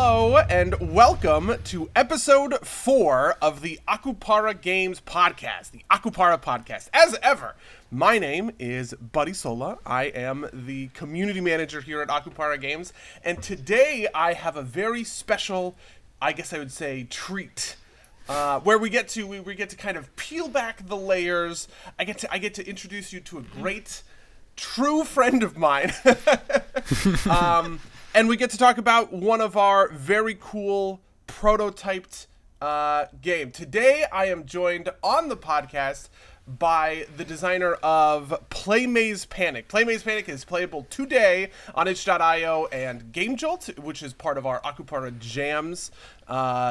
Hello and welcome to episode 4 of the Akupara Games podcast, the Akupara Podcast. As ever, my name is Buddy Sola. I am the community manager here at Akupara Games, and today I have a very special, I guess I would say, treat. Where we get to kind of peel back the layers. I get to introduce you to a great, true friend of mine. And we get to talk about one of our very cool prototyped game. Today, I am joined on the podcast by the designer of Playmaze Panic. Playmaze Panic is playable today on itch.io and Game Jolt, which is part of our Akupara Jams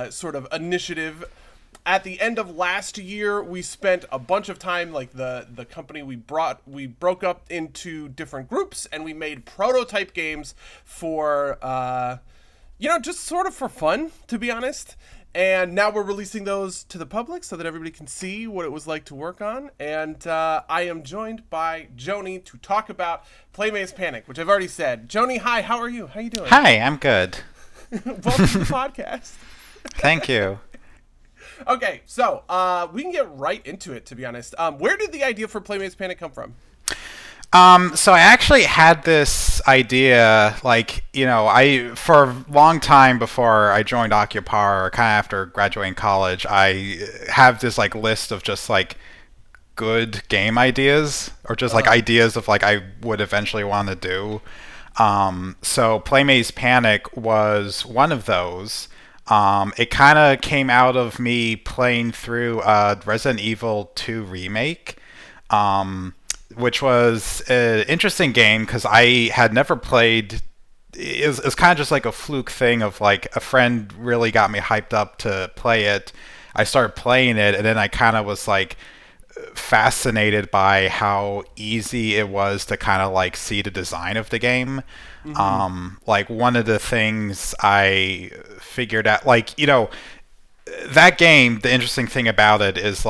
sort of initiative. At the end of last year, we spent a bunch of time, like the company we broke up into different groups, and we made prototype games for, just sort of for fun, to be honest. And now we're releasing those to the public so that everybody can see what it was like to work on. And I am joined by Joni to talk about Playmaze Panic, which I've already said. Joni, hi, how are you? How you doing? Hi, I'm good. Welcome to the podcast. Thank you. Okay, so we can get right into it, to be honest. Where did the idea for Playmaze Panic come from? So I actually had this idea, for a long time before I joined Akupara, or kind of after graduating college, I have this, list of just, good game ideas, or just, ideas of, I would eventually want to do. So Playmaze Panic was one of those. It kind of came out of me playing through Resident Evil 2 Remake, which was an interesting game because I had never played. It was kind of just like a fluke thing of a friend really got me hyped up to play it. I started playing it, and then I kind of was fascinated by how easy it was to kind of see the design of the game. Mm-hmm. One of the things I figured out, that game, the interesting thing about it is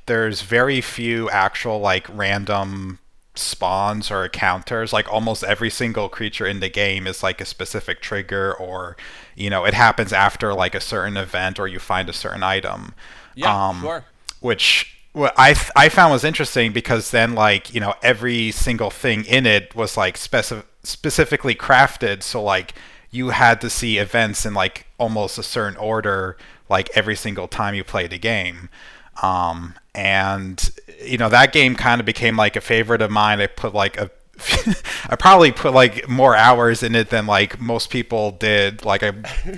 there's very few actual random spawns or encounters. Almost every single creature in the game is a specific trigger, or it happens after a certain event, or you find a certain item. Yeah, sure. Which I found was interesting because then every single thing in it was specifically crafted, so you had to see events in almost a certain order every single time you played a game. And that game kind of became a favorite of mine. I put I probably put more hours in it than most people did. I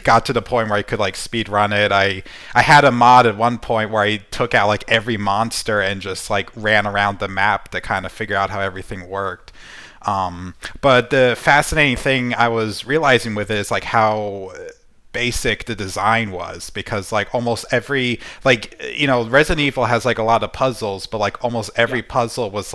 got to the point where I could speed run it. I had a mod at one point where I took out every monster and just ran around the map to kind of figure out how everything worked. But the fascinating thing I was realizing with it is how basic the design was, because almost every Resident Evil has a lot of puzzles, but almost every puzzle was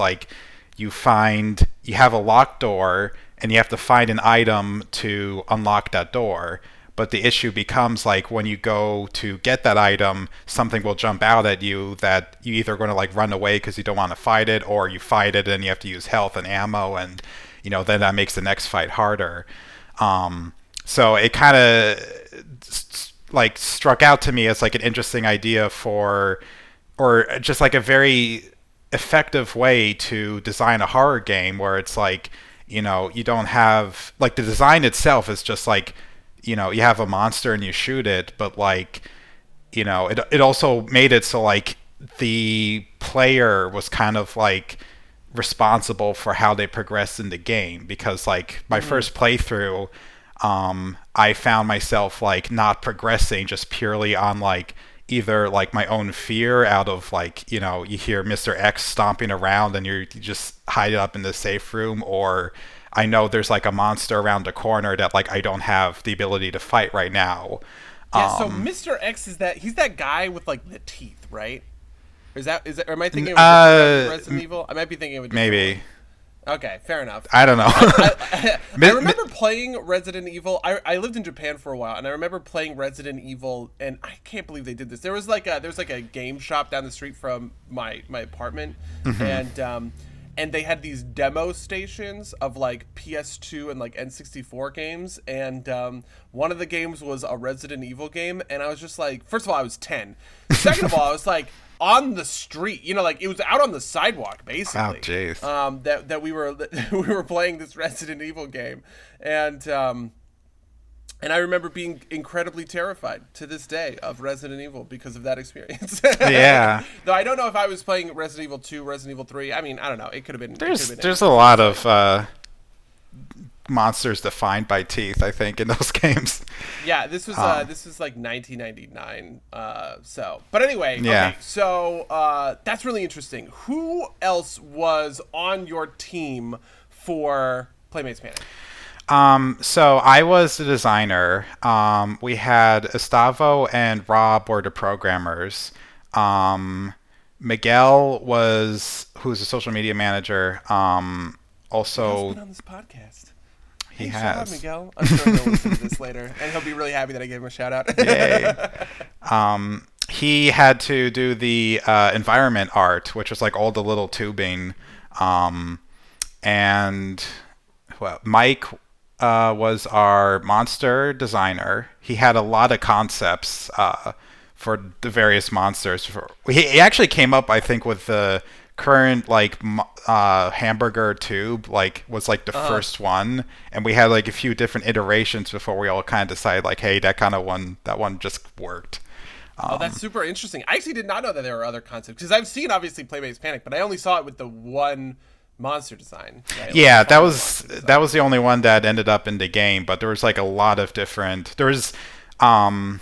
you have a locked door and you have to find an item to unlock that door. But the issue becomes when you go to get that item, something will jump out at you that you either going to run away because you don't want to fight it, or you fight it and you have to use health and ammo, and then that makes the next fight harder. So it kind of struck out to me as an interesting idea or just a very effective way to design a horror game where it's you don't have the design itself is just you have a monster and you shoot it, but it also made it so the player was kind of responsible for how they progressed in the game, because my first playthrough, I found myself not progressing just purely on either my own fear out of you hear Mr. X stomping around and you just hide up in the safe room, or I know there's a monster around the corner that I don't have the ability to fight right now. Yeah, so Mr. X he's that guy with the teeth, right? Is that or am I thinking of Resident Evil? I might be thinking of a different maybe. One. Okay, fair enough. I don't know. I remember playing Resident Evil. I lived in Japan for a while, and I remember playing Resident Evil, and I can't believe they did this. There was a game shop down the street from my apartment, mm-hmm. and they had these demo stations of like PS2 and like N64 games, and one of the games was a Resident Evil game, and I was just like, first of all, I was 10. Second of all, I was like on the street, like it was out on the sidewalk basically. Oh, jeez. That we were playing this Resident Evil game, and I remember being incredibly terrified to this day of Resident Evil because of that experience. Yeah. Though I don't know if I was playing Resident Evil 2, Resident Evil 3. I mean, I don't know. It could have been. There's a lot of monsters defined by teeth, I think, in those games. Yeah, this was like 1999. But anyway, yeah. Okay. So that's really interesting. Who else was on your team for Playmaze Panic? So I was the designer. We had Estavo and Rob were the programmers. Miguel who's a social media manager. Also, Miguel's been on this podcast. He has. Shout out, Miguel. I'm sure he'll listen to this later, and he'll be really happy that I gave him a shout out. Yay. He had to do the environment art, which was like all the little tubing. And well, Mike was our monster designer. He had a lot of concepts for the various monsters. He actually came up, I think, with the current like hamburger tube, like was like the first one, and we had like a few different iterations before we all kind of decided like, hey, that one just worked. That's super interesting. I actually did not know that there were other concepts, because I've seen obviously Playmaze Panic, but I only saw it with the one monster design. Right? Yeah, like, that was the only one that ended up in the game, but there was like a lot of different. There was also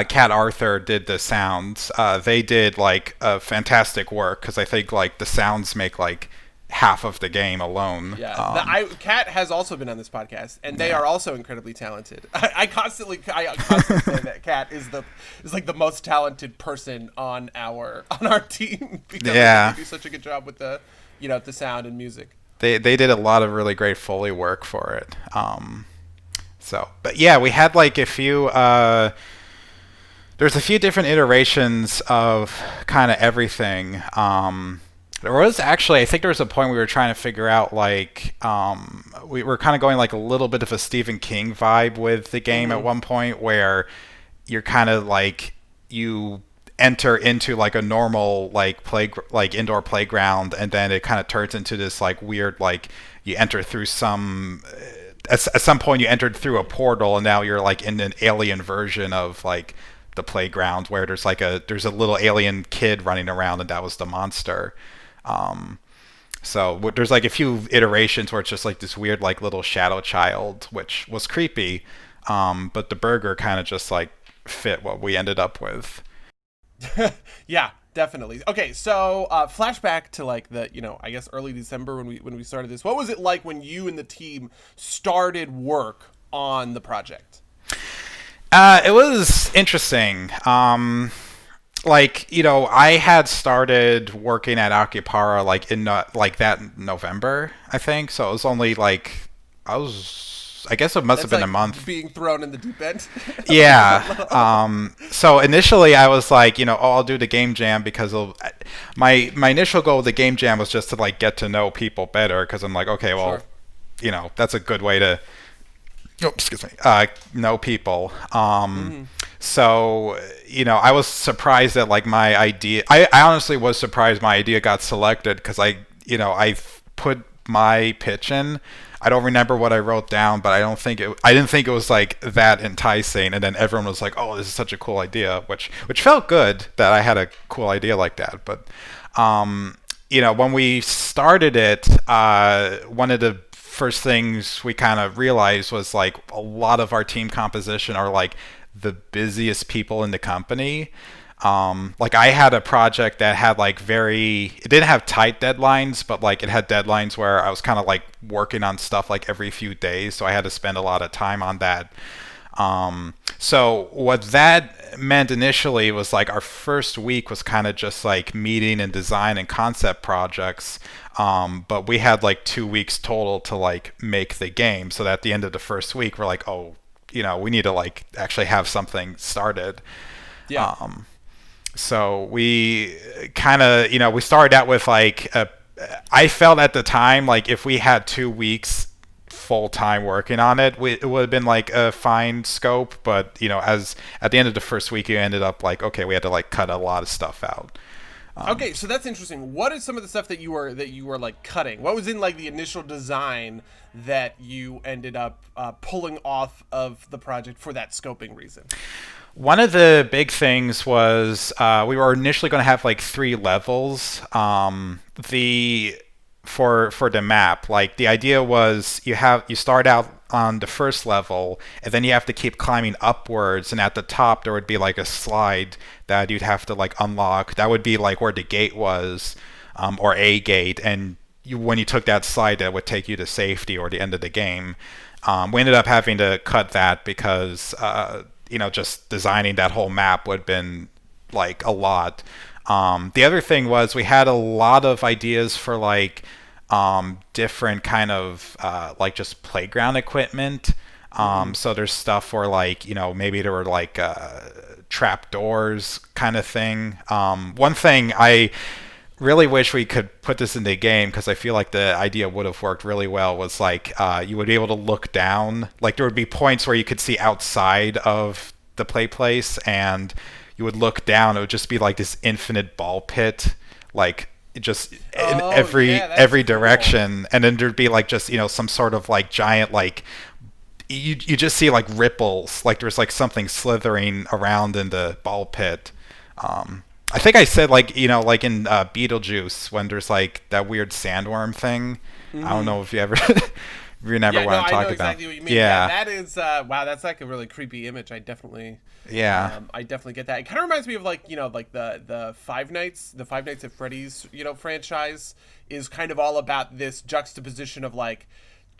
Cat Arthur did the sounds. They did like a fantastic work, because I think like the sounds make like half of the game alone. Yeah, Cat has also been on this podcast, and they are also incredibly talented. I constantly say that Cat is like the most talented person on our team, because they do such a good job with the the sound and music. They did a lot of really great Foley work for it. But yeah, we had like a few. There's a few different iterations of kind of everything. There was actually, I think there was a point we were trying to figure out like we were kind of going like a little bit of a Stephen King vibe with the game at one point, where you're kind of like you enter into like a normal like indoor playground, and then it kind of turns into this like weird like you enter through at some point you entered through a portal, and now you're like in an alien version of like the playground, where there's a little alien kid running around, and that was the monster. So there's like a few iterations where it's just like this weird like little shadow child, which was creepy, but the burger kind of just like fit what we ended up with. Yeah, definitely. Okay, so flashback to like the I guess early December when we started this. What was it like when you and the team started work on the project? It was interesting. I had started working at Akupara like in that November, I think. So it was only like I guess it must have been like a month. Being thrown in the deep end. Yeah. So initially I was like, I'll do the game jam, because my initial goal with the game jam was just to like get to know people better, because I'm like, okay, well, sure. That's a good way to know people. So, I was surprised that like my idea, I honestly was surprised my idea got selected, because I put my pitch in. I don't remember what I wrote down, but I didn't think it was like that enticing. And then everyone was like, "Oh, this is such a cool idea," which felt good that I had a cool idea like that. But, when we started it, one of the first things we kind of realized was like a lot of our team composition are like the busiest people in the company. Like I had a project that had like it didn't have tight deadlines, but like it had deadlines where I was kind of like working on stuff like every few days. So I had to spend a lot of time on that. So what that meant initially was like our first week was kind of just like meeting and design and concept projects. But we had like 2 weeks total to like make the game. So at the end of the first week, we're like, oh, we need to like actually have something started. Yeah. So we kind of, we started out with like a I felt at the time like if we had 2 weeks full time working on it, it would have been like a fine scope. But as at the end of the first week, you ended up like, okay, we had to like cut a lot of stuff out. Okay, so that's interesting. What is some of the stuff that you were like cutting? What was in like the initial design that you ended up pulling off of the project for that scoping reason? One of the big things was we were initially going to have like 3 levels. For the map, like the idea was you start out on the first level, and then you have to keep climbing upwards, and at the top there would be like a slide that you'd have to like unlock. That would be like where the gate was, or a gate, and when you took that slide, that would take you to safety or the end of the game. We ended up having to cut that because just designing that whole map would have been like a lot. The other thing was we had a lot of ideas for like different kind of like just playground equipment. So there's stuff for like, maybe there were like trap doors kind of thing. One thing I really wish we could put this in the game, because I feel like the idea would have worked really well, was like you would be able to look down. Like there would be points where you could see outside of the play place, and you would look down. It would just be like this infinite ball pit, like just in every direction. Cool. And then there'd be like just some sort of like giant like you just see like ripples, like there's like something slithering around in the ball pit. I think I said like like in Beetlejuice, when there's like that weird sandworm thing. I don't know if you ever remember what I'm talking about. I know exactly what you mean. Yeah, that is wow, that's like a really creepy image. I definitely I definitely get that. It kind of reminds me of like like the Five Nights at Freddy's franchise is kind of all about this juxtaposition of like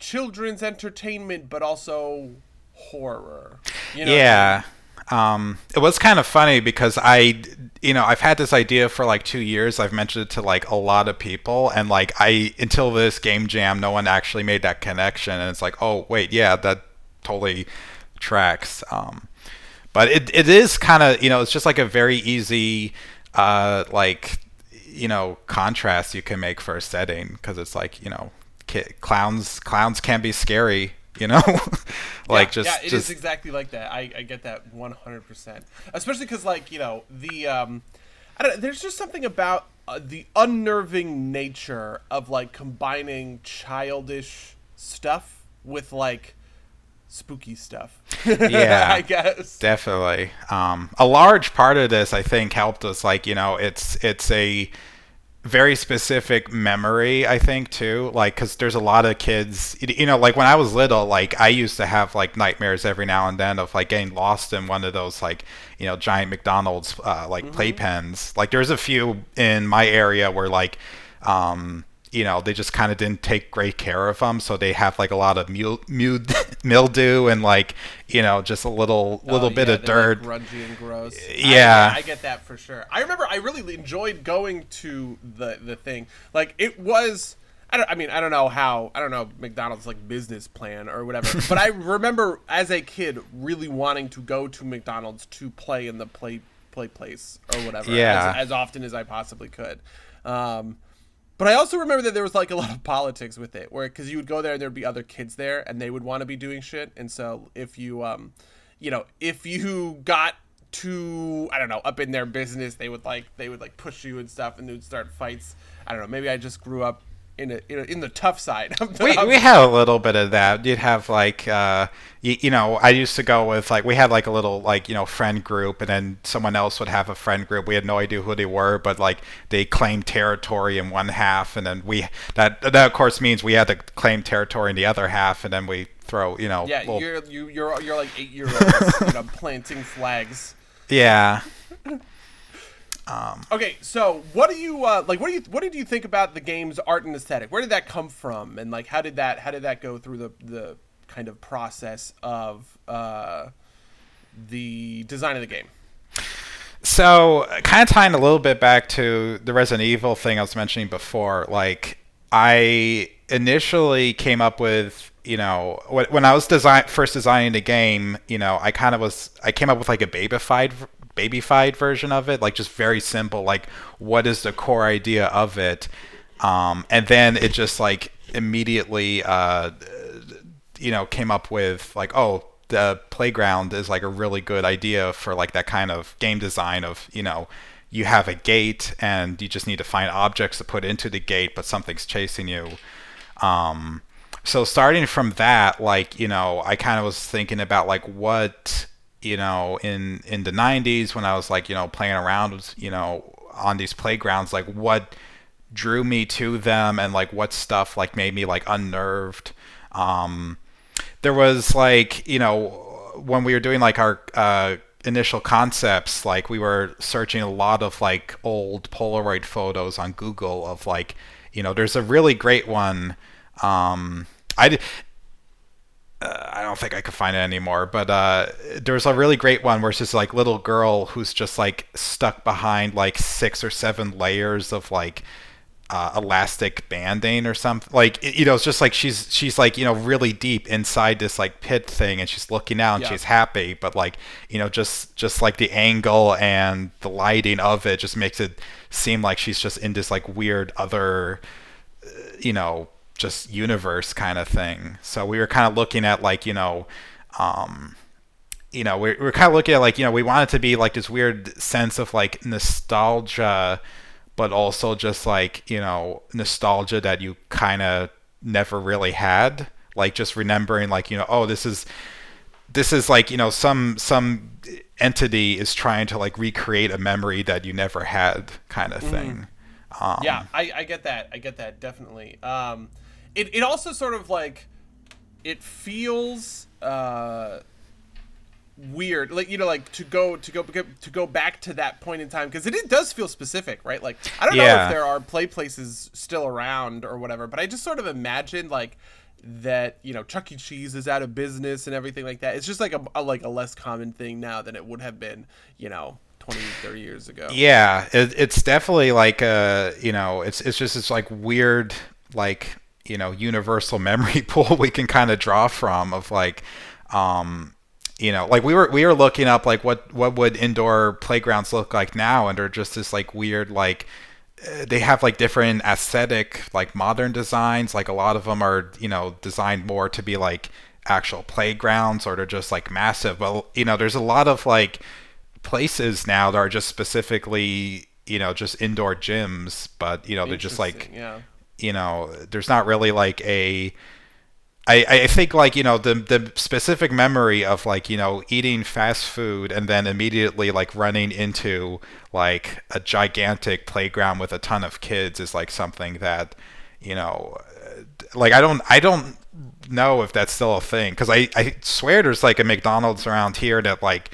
children's entertainment but also horror. Yeah. It was kind of funny because I've had this idea for like 2 years. I've mentioned it to like a lot of people, and like until this game jam, no one actually made that connection. And it's like, oh wait, yeah, that totally tracks. But it is kind of it's just like a very easy like contrast you can make for a setting, because it's like clowns can be scary. Like it is exactly like that. I get that 100%, especially because like the I don't know, there's just something about the unnerving nature of like combining childish stuff with like spooky stuff. Yeah, I guess definitely. A large part of this, I think, helped us. Like it's a very specific memory, I think, too, like because there's a lot of kids, like when I was little, like I used to have like nightmares every now and then of like getting lost in one of those like giant McDonald's like playpens. Like there's a few in my area where like they just kind of didn't take great care of them, so they have like a lot of mildew and like just a little bit of dirt, like grungy and gross. Yeah, I get that for sure. I remember I really enjoyed going to the thing. Like it was, I don't know McDonald's like business plan or whatever, but I remember as a kid really wanting to go to McDonald's to play in the play place or whatever, as often as I possibly could. But I also remember that there was like a lot of politics with it, where because you would go there and there'd be other kids there and they would want to be doing shit, and so if you if you got too up in their business, they would push you and stuff, and they would start fights. I don't know, maybe I just grew up in the tough side. We had a little bit of that. You'd have like I used to go with like, we had like a little like friend group, and then someone else would have a friend group. We had no idea who they were, but like they claimed territory in one half, and then that of course means we had to claim territory in the other half, and then we throw you're like 8-year-olds planting flags. Yeah. Okay, so what do you what did you think about the game's art and aesthetic? Where did that come from, and like how did that go through the kind of process of the design of the game? So, kind of tying a little bit back to the Resident Evil thing I was mentioning before, like I initially came up with when I was first designing the game, I came up with like a babyfied version of it, like just very simple, like what is the core idea of it. And then it just like immediately came up with like, oh, the playground is like a really good idea for like that kind of game design of, you have a gate and you just need to find objects to put into the gate, but something's chasing you. So starting from that, like, I kind of was thinking about like what, in the 90s when I was like, playing around, on these playgrounds, like what drew me to them and like what stuff like made me like unnerved. There was like, when we were doing like our initial concepts, like we were searching a lot of like old Polaroid photos on Google of like, there's a really great one. I don't think I could find it anymore, but there's a really great one where it's just like little girl who's just like stuck behind like 6 or 7 layers of like elastic banding or something. Like it's just like she's like really deep inside this like pit thing, and she's looking out and she's happy, but like just like the angle and the lighting of it just makes it seem like she's just in this like weird other just universe kind of thing. So we were kind of looking at like, we were kind of looking at like, we want it to be like this weird sense of like nostalgia, but also just like, nostalgia that you kind of never really had. Like just remembering like, oh, this is like, some entity is trying to like recreate a memory that you never had kind of thing. Yeah, I get that. I get that, definitely. It also sort of like, it feels weird, like like to go back to that point in time, because it does feel specific, right? Like I don't know if there are play places still around or whatever, but I just sort of imagined like that Chuck E. Cheese is out of business and everything like that. It's just like a less common thing now than it would have been 20, 30 years ago. Yeah, it's definitely like it's just this like weird like universal memory pool we can kind of draw from of like like we were looking up like what would indoor playgrounds look like now, and they're just this like weird like they have like different aesthetic like modern designs. Like a lot of them are designed more to be like actual playgrounds, or they're just like massive. Well, there's a lot of like places now that are just specifically just indoor gyms, but they're just like there's not really like I think like the specific memory of like eating fast food and then immediately like running into like a gigantic playground with a ton of kids is like something that like I don't know if that's still a thing, because I swear there's like a McDonald's around here that like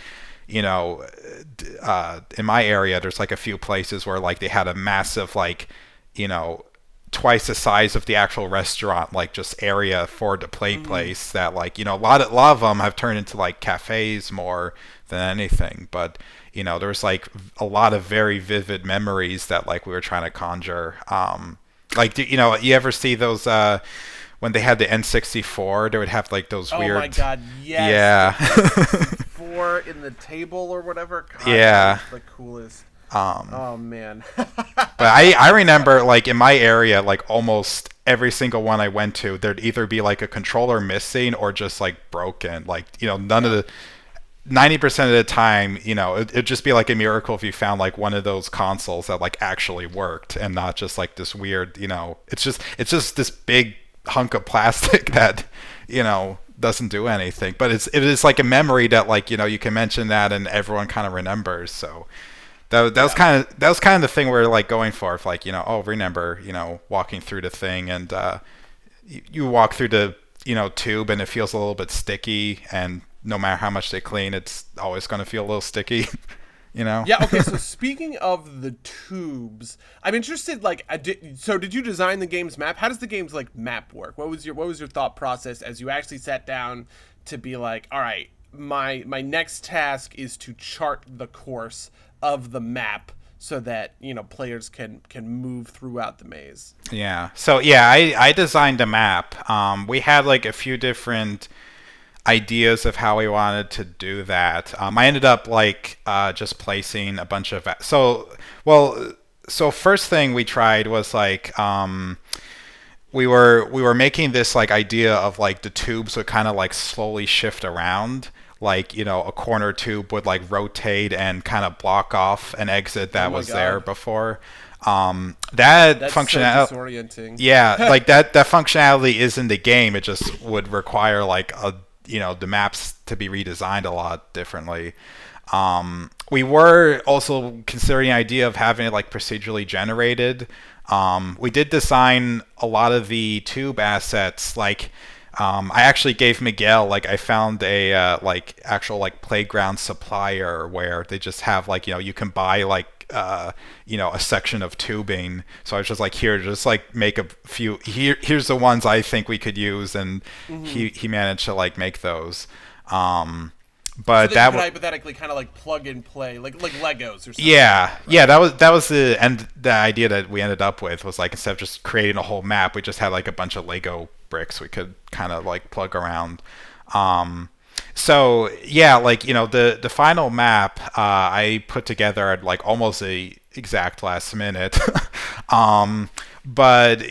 in my area there's like a few places where like they had a massive like twice the size of the actual restaurant like just area for the place that like a lot of them have turned into like cafes more than anything. But there's like a lot of very vivid memories that like we were trying to conjure. Like you ever see those when they had the N64, they would have like those weird. Oh my god, yes. Yeah. 4 in the table or whatever. God, yeah. That's the coolest. Oh man. But I remember like in my area, like almost every single one I went to, there'd either be like a controller missing or just like broken. Like none of the 90% of the time, it'd just be like a miracle if you found like one of those consoles that like actually worked and not just like this weird, it's just this big hunk of plastic that doesn't do anything. But it is like a memory that like you can mention that and everyone kind of remembers. So that was kind of the thing we were like going for. If like remember walking through the thing, and you walk through the tube and it feels a little bit sticky, and no matter how much they clean, it's always going to feel a little sticky. Yeah. Okay. So speaking of the tubes, I'm interested. Like, did you design the game's map? How does the game's like map work? What was your thought process as you actually sat down to be like, all right, my next task is to chart the course of the map so that players can move throughout the maze? Yeah. So yeah, I designed a map. We had like a few different ideas of how we wanted to do that. I ended up like just placing a bunch of so first thing we tried was like we were making this like idea of like the tubes would kind of like slowly shift around, like a corner tube would like rotate and kind of block off an exit Oh that my was there god, before. That that's so functionality, disorienting. yeah, like that functionality is in the game. It just would require like the maps to be redesigned a lot differently. We were also considering the idea of having it like procedurally generated. We did design a lot of the tube assets. Like, I actually gave Miguel, like, I found a like actual like playground supplier where they just have like you can buy like a section of tubing. So I was just like, here, just like make a few. Here's the ones I think we could use, and Hmm. he managed to like make those. So But that you that could hypothetically kind of like plug and play, like Legos or something. Yeah, Right. yeah, that was the idea that we ended up with was like instead of just creating a whole map, we just had like a bunch of Lego bricks we could kind of like plug around. Um, so yeah, like the final map I put together at like almost the exact last minute. um, but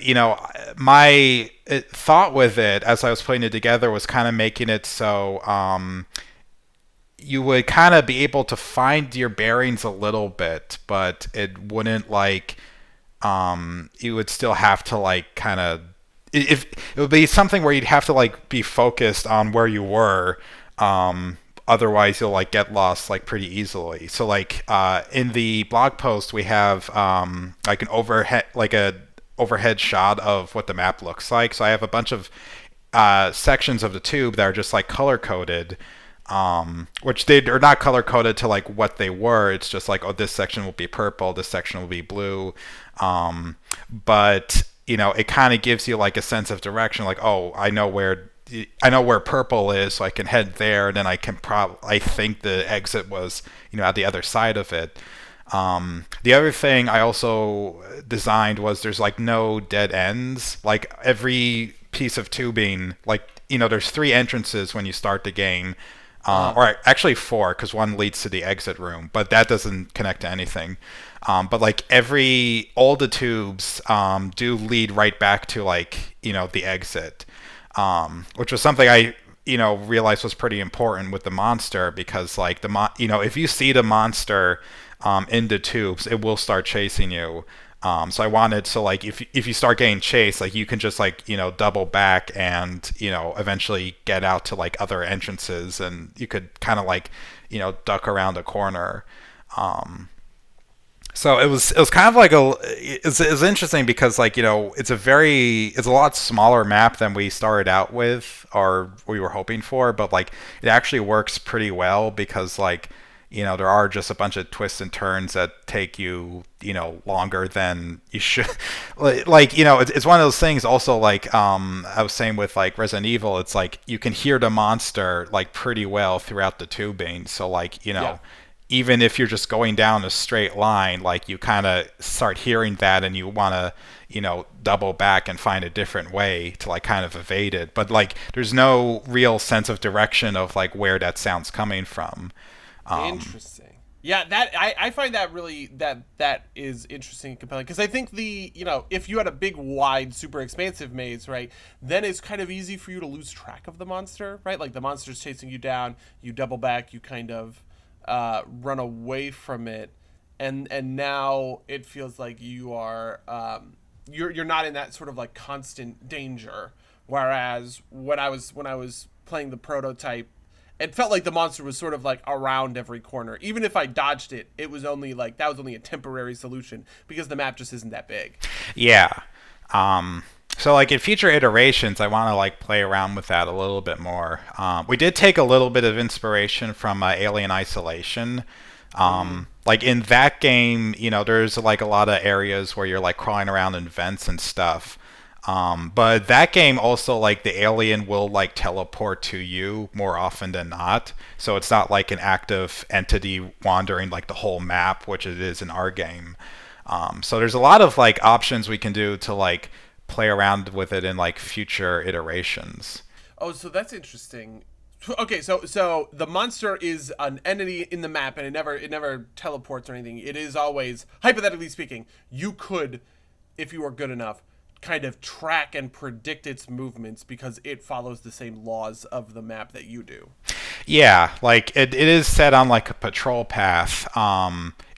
my thought with it as I was putting it together was kind of making it so. You would kind of be able to find your bearings a little bit, but it wouldn't like you would still have to like kind of if it would be something where you'd have to like be focused on where you were. Otherwise you'll like get lost like pretty easily. So like in the blog post we have like a overhead shot of what the map looks like. So I have a bunch of sections of the tube that are just like color coded, which they are not color coded to like what they were. It's just like, oh, this section will be purple, this section will be blue. But it kind of gives you like a sense of direction. Like, oh, I know where purple is, so I can head there, and then I think the exit was at the other side of it. The other thing I also designed was there's like no dead ends. Like every piece of tubing, like there's three entrances when you start the game, Uh-huh. or actually four, because one leads to the exit room, but that doesn't connect to anything. But like all the tubes do lead right back to like the exit, which was something I realized was pretty important with the monster because like if you see the monster in the tubes, it will start chasing you. So I wanted like if you start getting chased, like you can just like double back and eventually get out to like other entrances, and you could kind of like duck around a corner. So it was kind of like it's interesting because like it's a lot smaller map than we started out with or we were hoping for, but like it actually works pretty well because like there are just a bunch of twists and turns that take you longer than you should. Like it's one of those things also like I was saying with like Resident Evil, it's like you can hear the monster like pretty well throughout the tubing, so like Yeah. even if you're just going down a straight line, like you kind of start hearing that and you want to double back and find a different way to like kind of evade it, but like there's no real sense of direction of like where that sound's coming from. Interesting. Yeah, that I find that really that is interesting and compelling because I think if you had a big, wide, super expansive maze, right, then it's kind of easy for you to lose track of the monster, right? Like the monster's chasing you down, you double back, you kind of run away from it, and now it feels like you are you're not in that sort of like constant danger. Whereas when I was playing the prototype, it felt like the monster was sort of like around every corner. Even if I dodged it, it was only like that was only a temporary solution because the map just isn't that big. Yeah. So like in future iterations, I want to like play around with that a little bit more. We did take a little bit of inspiration from Alien Isolation. Like in that game, there's like a lot of areas where you're like crawling around in vents and stuff. But that game also like the alien will like teleport to you more often than not. So it's not like an active entity wandering like the whole map, which it is in our game. So there's a lot of like options we can do to like play around with it in like future iterations. Oh, so that's interesting. Okay, so the monster is an entity in the map, and it never teleports or anything. It is always, hypothetically speaking, you could, if you were good enough, kind of track and predict its movements because it follows the same laws of the map that you do. Yeah, like it is set on like a patrol path.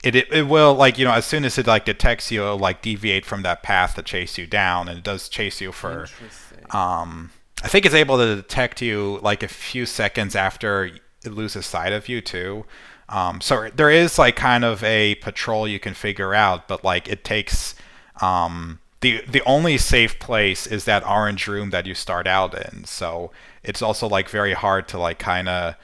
It will, like, as soon as it like detects you, it'll like deviate from that path to chase you down, and it does chase you for I think it's able to detect you like a few seconds after it loses sight of you too. So there is like kind of a patrol you can figure out, but like it takes the only safe place is that orange room that you start out in. So it's also like very hard to like kind of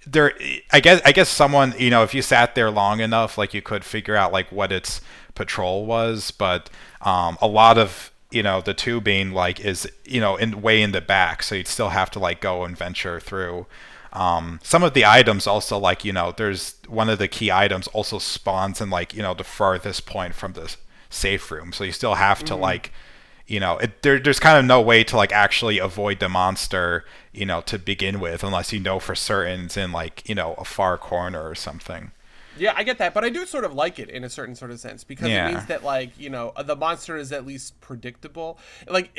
there. I guess someone, if you sat there long enough, like you could figure out like what its patrol was, but a lot of the tubing like is way in the back, so you'd still have to like go and venture through. Some of the items also, like, there's one of the key items also spawns in like the farthest point from the safe room, so you still have to like there's kind of no way to like actually avoid the monster to begin with, unless for certain it's in like a far corner or something. Yeah, I get that, but I do sort of like it in a certain sort of sense because it means that like the monster is at least predictable. Like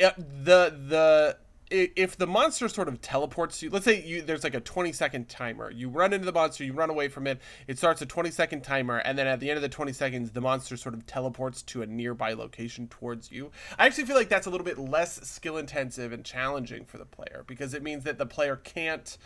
if the monster sort of teleports you, let's say there's like a 20-second timer. You run into the monster, you run away from it. It starts a 20-second timer, and then at the end of the 20 seconds, the monster sort of teleports to a nearby location towards you. I actually feel like that's a little bit less skill intensive and challenging for the player because it means that the player can't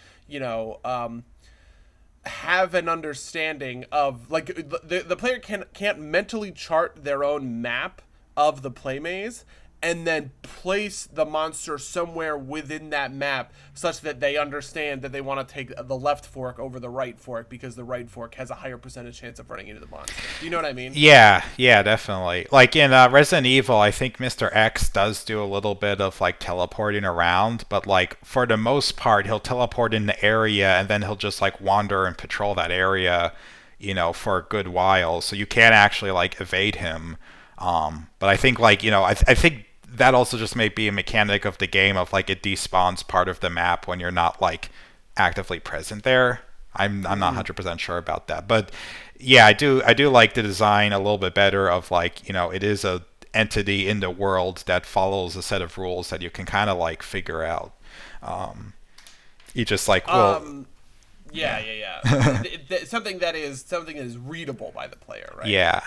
have an understanding of like the player can't mentally chart their own map of the play maze and then place the monster somewhere within that map such that they understand that they want to take the left fork over the right fork because the right fork has a higher percentage chance of running into the monster. Do you know what I mean? Yeah, definitely. Like in Resident Evil, I think Mr. X does do a little bit of like teleporting around, but like for the most part, he'll teleport in the area and then he'll just like wander and patrol that area, for a good while. So you can't actually like evade him. But I think like, I think that also just may be a mechanic of the game of like it despawns part of the map when you're not like actively present there. I'm not 100% sure about that, but yeah, I do like the design a little bit better of like it is a entity in the world that follows a set of rules that you can kind of like figure out. You just like something that is readable by the player, right? Yeah.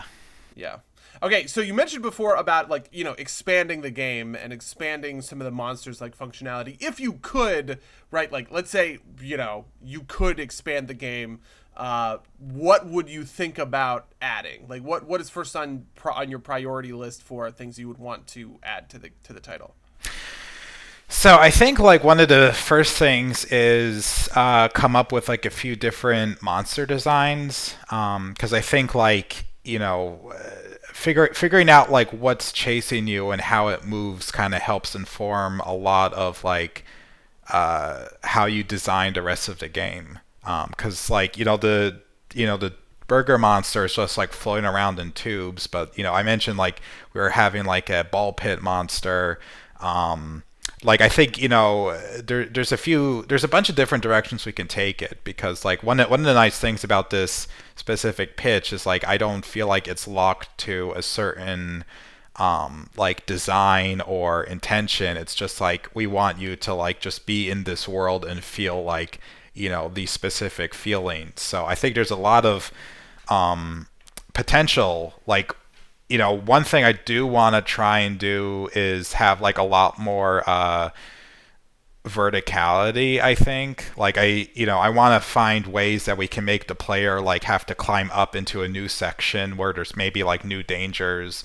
Okay, so you mentioned before about like expanding the game and expanding some of the monsters like functionality. If you could, right? Like let's say you could expand the game. What would you think about adding? Like what is first on your priority list for things you would want to add to the title? So I think like one of the first things is come up with like a few different monster designs, because I think like figuring out like what's chasing you and how it moves kind of helps inform a lot of like how you design the rest of the game. Because like the burger monster is just like floating around in tubes, but I mentioned like we were having like a ball pit monster. Like I think there's a bunch of different directions we can take it, because like one of the nice things about this specific pitch is like I don't feel like it's locked to a certain like design or intention. It's just like we want you to like just be in this world and feel like these specific feelings. So I think there's a lot of potential. Like one thing I do want to try and do is have like a lot more verticality, I think. Like I want to find ways that we can make the player like have to climb up into a new section where there's maybe like new dangers.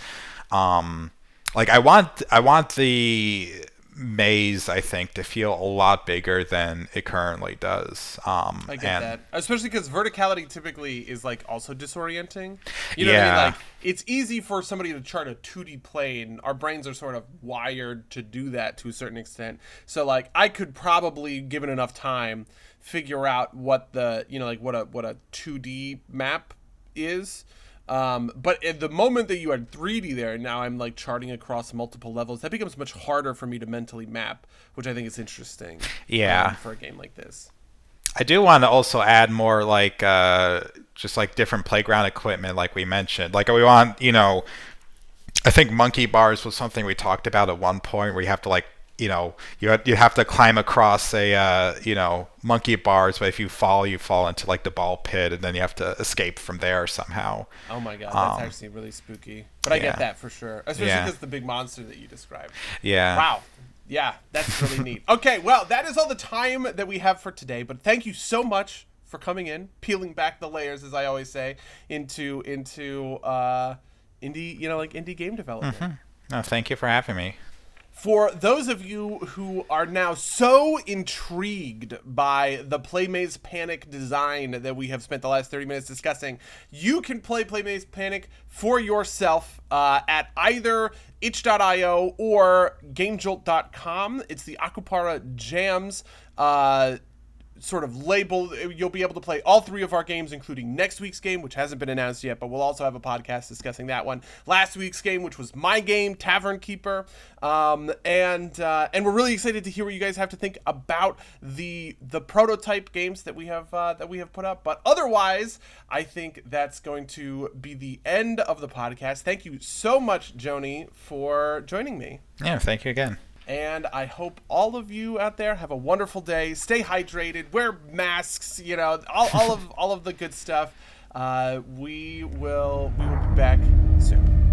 Like I want the maze, I think, to feel a lot bigger than it currently does. I get that, especially because verticality typically is like also disorienting. What I mean? Like it's easy for somebody to chart a 2D plane. Our brains are sort of wired to do that to a certain extent. So like I could probably, given enough time, figure out what the like what a 2D map is. But at the moment that you had 3D there, now I'm like charting across multiple levels. That becomes much harder for me to mentally map, which I think is interesting. Yeah. For a game like this. I do want to also add more like just like different playground equipment, like we mentioned. Like we want, I think monkey bars was something we talked about at one point, where you have to like, you have to climb across a monkey bars, but if you fall into like the ball pit, and then you have to escape from there somehow. Oh my god, that's actually really spooky. But I get that for sure, especially because the big monster that you described. Yeah. Wow. Yeah, that's really neat. Okay, well, that is all the time that we have for today, but thank you so much for coming in, peeling back the layers, as I always say, into indie, indie game development. Mm-hmm. No, thank you for having me. For those of you who are now so intrigued by the Playmaze Panic design that we have spent the last 30 minutes discussing, you can play Playmaze Panic for yourself at either itch.io or gamejolt.com. It's the Akupara Jams sort of label. You'll be able to play all 3 of our games, including next week's game, which hasn't been announced yet, but we'll also have a podcast discussing that one. Last week's game, which was my game, Tavern Keeper, and we're really excited to hear what you guys have to think about the prototype games that we have put up. But otherwise, I think that's going to be the end of the podcast. Thank you so much, Joni, for joining me. Yeah, thank you again. And I hope all of you out there have a wonderful day. Stay hydrated. Wear masks. All of the good stuff. We will be back soon.